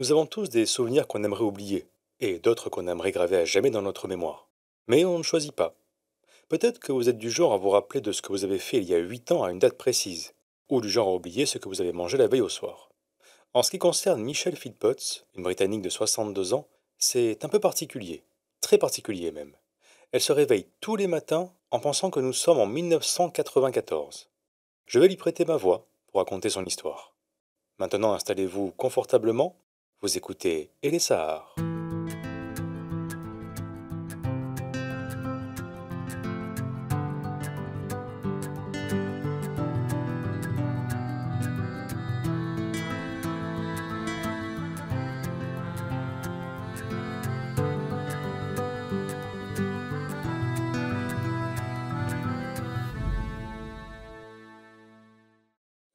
Nous avons tous des souvenirs qu'on aimerait oublier, et d'autres qu'on aimerait graver à jamais dans notre mémoire. Mais on ne choisit pas. Peut-être que vous êtes du genre à vous rappeler de ce que vous avez fait il y a 8 ans à une date précise, ou du genre à oublier ce que vous avez mangé la veille au soir. En ce qui concerne Michelle Philpotts, une Britannique de 62 ans, c'est un peu particulier, très particulier même. Elle se réveille tous les matins en pensant que nous sommes en 1994. Je vais lui prêter ma voix pour raconter son histoire. Maintenant installez-vous confortablement, vous écoutez Et Sahar.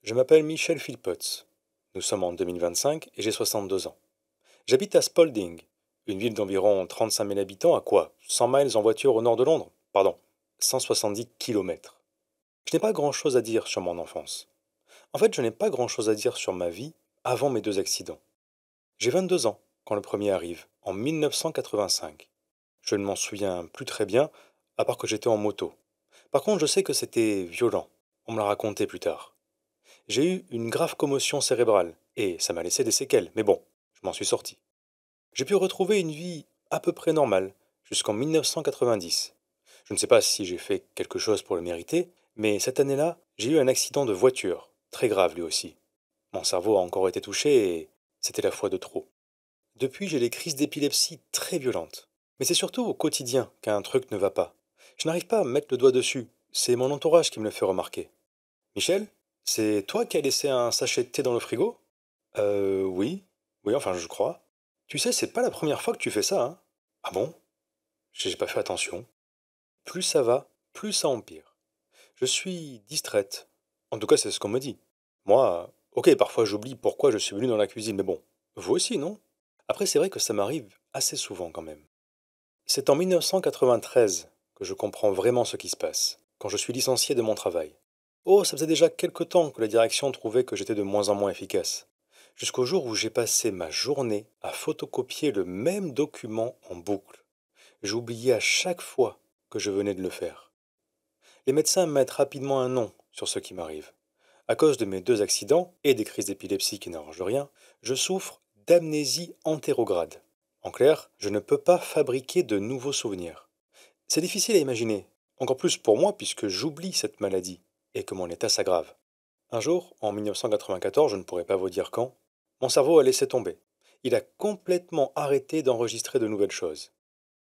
Je m'appelle Michel Philpotts. Nous sommes en 2025 et j'ai 62 ans. J'habite à Spalding, une ville d'environ 35 000 habitants à quoi 100 miles en voiture au nord de Londres? Pardon, 170 kilomètres. Je n'ai pas grand-chose à dire sur mon enfance. En fait, je n'ai pas grand-chose à dire sur ma vie avant mes deux accidents. J'ai 22 ans quand le premier arrive, en 1985. Je ne m'en souviens plus très bien, à part que j'étais en moto. Par contre, je sais que c'était violent. On me l'a raconté plus tard. J'ai eu une grave commotion cérébrale, et ça m'a laissé des séquelles, mais bon, je m'en suis sorti. J'ai pu retrouver une vie à peu près normale, jusqu'en 1990. Je ne sais pas si j'ai fait quelque chose pour le mériter, mais cette année-là, j'ai eu un accident de voiture, très grave lui aussi. Mon cerveau a encore été touché et c'était la fois de trop. Depuis, j'ai des crises d'épilepsie très violentes. Mais c'est surtout au quotidien qu'un truc ne va pas. Je n'arrive pas à mettre le doigt dessus, c'est mon entourage qui me le fait remarquer. Michel, c'est toi qui as laissé un sachet de thé dans le frigo? Oui. Oui, enfin, je crois. Tu sais, c'est pas la première fois que tu fais ça, hein? Ah bon? J'ai pas fait attention. Plus ça va, plus ça empire. Je suis distraite. En tout cas, c'est ce qu'on me dit. Moi, ok, parfois j'oublie pourquoi je suis venu dans la cuisine, mais bon, vous aussi, non? Après, c'est vrai que ça m'arrive assez souvent quand même. C'est en 1993 que je comprends vraiment ce qui se passe, quand je suis licencié de mon travail. Oh, ça faisait déjà quelque temps que la direction trouvait que j'étais de moins en moins efficace. Jusqu'au jour où j'ai passé ma journée à photocopier le même document en boucle. J'oubliais à chaque fois que je venais de le faire. Les médecins mettent rapidement un nom sur ce qui m'arrive. À cause de mes deux accidents et des crises d'épilepsie qui n'arrangent rien, je souffre d'amnésie antérograde. En clair, je ne peux pas fabriquer de nouveaux souvenirs. C'est difficile à imaginer, encore plus pour moi puisque j'oublie cette maladie et que mon état s'aggrave. Un jour, en 1994, je ne pourrais pas vous dire quand, mon cerveau a laissé tomber. Il a complètement arrêté d'enregistrer de nouvelles choses.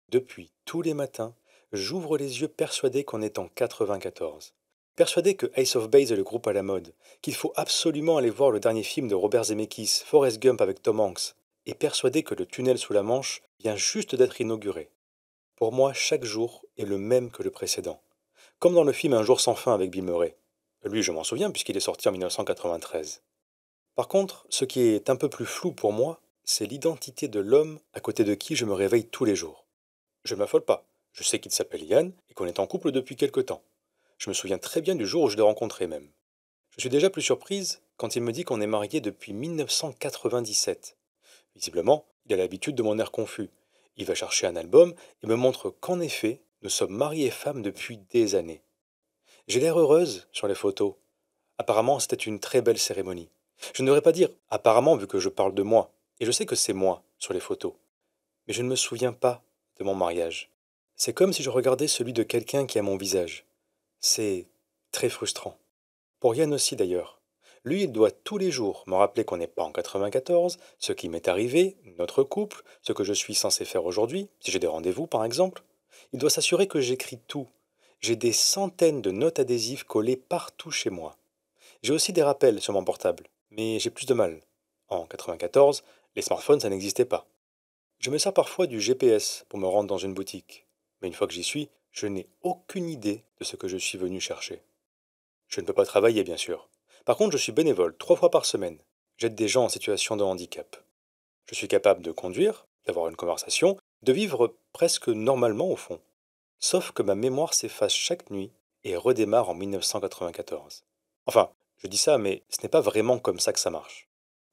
Depuis, tous les matins, j'ouvre les yeux persuadé qu'on est en 94. Persuadé que Ace of Base est le groupe à la mode, qu'il faut absolument aller voir le dernier film de Robert Zemeckis, Forrest Gump avec Tom Hanks, et persuadé que le tunnel sous la Manche vient juste d'être inauguré. Pour moi, chaque jour est le même que le précédent. Comme dans le film Un jour sans fin avec Bill Murray. Lui, je m'en souviens puisqu'il est sorti en 1993. Par contre, ce qui est un peu plus flou pour moi, c'est l'identité de l'homme à côté de qui je me réveille tous les jours. Je ne m'affole pas. Je sais qu'il s'appelle Yann et qu'on est en couple depuis quelque temps. Je me souviens très bien du jour où je l'ai rencontré même. Je suis déjà plus surprise quand il me dit qu'on est mariés depuis 1997. Visiblement, il a l'habitude de mon air confus. Il va chercher un album et me montre qu'en effet, nous sommes mariés et femmes depuis des années. J'ai l'air heureuse sur les photos. Apparemment, c'était une très belle cérémonie. Je ne devrais pas dire apparemment vu que je parle de moi, et je sais que c'est moi sur les photos. Mais je ne me souviens pas de mon mariage. C'est comme si je regardais celui de quelqu'un qui a mon visage. C'est très frustrant. Pour Yann aussi d'ailleurs. Lui, il doit tous les jours me rappeler qu'on n'est pas en 94, ce qui m'est arrivé, notre couple, ce que je suis censé faire aujourd'hui, si j'ai des rendez-vous par exemple. Il doit s'assurer que j'écris tout. J'ai des centaines de notes adhésives collées partout chez moi. J'ai aussi des rappels sur mon portable, mais j'ai plus de mal. En 94, les smartphones, ça n'existait pas. Je me sers parfois du GPS pour me rendre dans une boutique. Mais une fois que j'y suis, je n'ai aucune idée de ce que je suis venu chercher. Je ne peux pas travailler, bien sûr. Par contre, je suis bénévole 3 fois par semaine. J'aide des gens en situation de handicap. Je suis capable de conduire, d'avoir une conversation, de vivre presque normalement au fond. Sauf que ma mémoire s'efface chaque nuit et redémarre en 1994. Enfin, je dis ça, mais ce n'est pas vraiment comme ça que ça marche.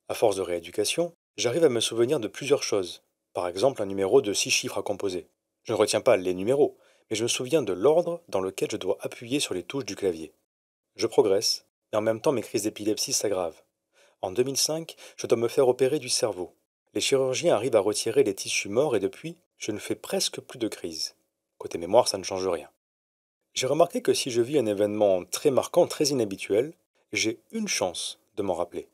À force de rééducation, J'arrive à me souvenir de plusieurs choses. Par exemple, un numéro de 6 chiffres à composer. Je ne retiens pas les numéros, mais je me souviens de l'ordre dans lequel je dois appuyer sur les touches du clavier. Je progresse, et en même temps mes crises d'épilepsie s'aggravent. En 2005, je dois me faire opérer du cerveau. Les chirurgiens arrivent à retirer les tissus morts et depuis, je ne fais presque plus de crises. Côté mémoire, ça ne change rien. J'ai remarqué que si je vis un événement très marquant, très inhabituel, j'ai une chance de m'en rappeler.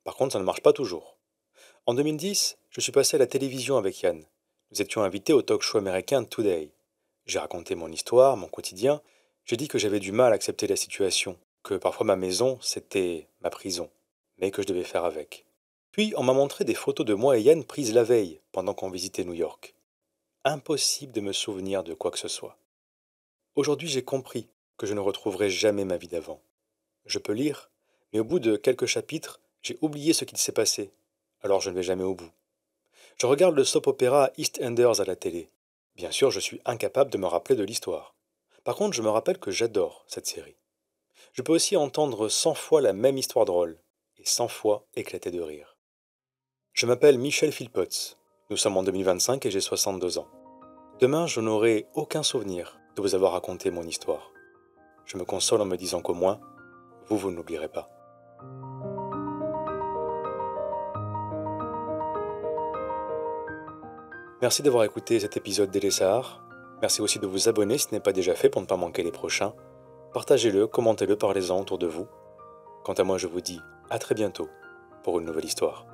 Par contre, ça ne marche pas toujours. En 2010, je suis passé à la télévision avec Yann. Nous étions invités au talk show américain Today. J'ai raconté mon histoire, mon quotidien. J'ai dit que j'avais du mal à accepter la situation, que parfois ma maison, c'était ma prison, mais que je devais faire avec. Puis on m'a montré des photos de moi et Yann prises la veille, pendant qu'on visitait New York. Impossible de me souvenir de quoi que ce soit. Aujourd'hui, j'ai compris que je ne retrouverai jamais ma vie d'avant. Je peux lire, mais au bout de quelques chapitres, j'ai oublié ce qu'il s'est passé. Alors je ne vais jamais au bout. Je regarde le soap-opéra EastEnders à la télé. Bien sûr, je suis incapable de me rappeler de l'histoire. Par contre, je me rappelle que j'adore cette série. Je peux aussi entendre 100 fois la même histoire drôle, et 100 fois éclater de rire. Je m'appelle Michel Philpotts. Nous sommes en 2025 et j'ai 62 ans. Demain, je n'aurai aucun souvenir de vous avoir raconté mon histoire. Je me console en me disant qu'au moins, vous ne l'oublierez pas. Merci d'avoir écouté cet épisode d'Ele Sahar. Merci aussi de vous abonner si ce n'est pas déjà fait pour ne pas manquer les prochains. Partagez-le, commentez-le, parlez-en autour de vous. Quant à moi, je vous dis à très bientôt pour une nouvelle histoire.